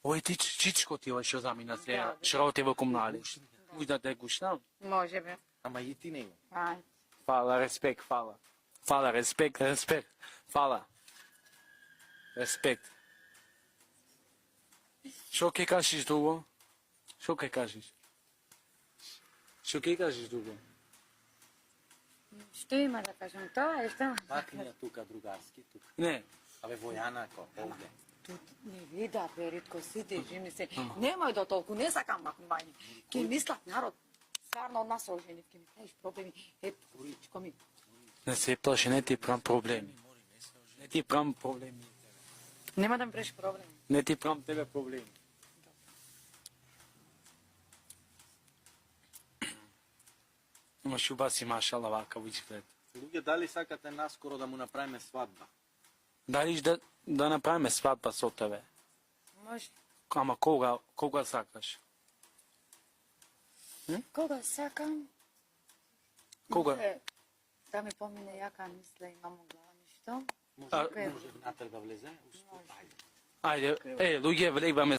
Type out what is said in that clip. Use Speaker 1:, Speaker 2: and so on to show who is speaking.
Speaker 1: Ој ти чичко ти што замина се, шрао те во комнали. Уј да те гушнам.
Speaker 2: Може би.
Speaker 3: Ама и ти него.
Speaker 2: Ај.
Speaker 1: Фала, респект, фала. Фала, респект, респект. Фала. Респект. Што ќе кажеш друго? Што ќе кажеш? Што ќе кажеш друго?
Speaker 2: Што има да кажам? Тоа е што?
Speaker 3: Макни ја тука другарски, тука.
Speaker 1: Не.
Speaker 3: Абе Војанако, овде.
Speaker 2: Тут не вида, Беритко, си држи ми се. Немој да толку, не сакам махнување. Ке мислат народ, стварно од нас оженив, ке ми правиш проблеми. Ето, куричко ми.
Speaker 1: Не се плаши, не ти прам проблеми. Не ти прам проблеми.
Speaker 2: Нема да ми правиш проблеми.
Speaker 1: Не ти прам тебе проблеми. Имаш убаси машала вака во изглед.
Speaker 3: Луѓе, дали сакате наскоро да му направиме свадба?
Speaker 1: Дали да направиме свадба со тебе?
Speaker 2: Може.
Speaker 1: Ама кога сакаш?
Speaker 2: Кога сакам?
Speaker 1: Кога?
Speaker 2: Може да ми помине јака мисла, имам у глава нешто.
Speaker 3: Може внатре да влезе?
Speaker 1: Ајде, луѓе, влегваме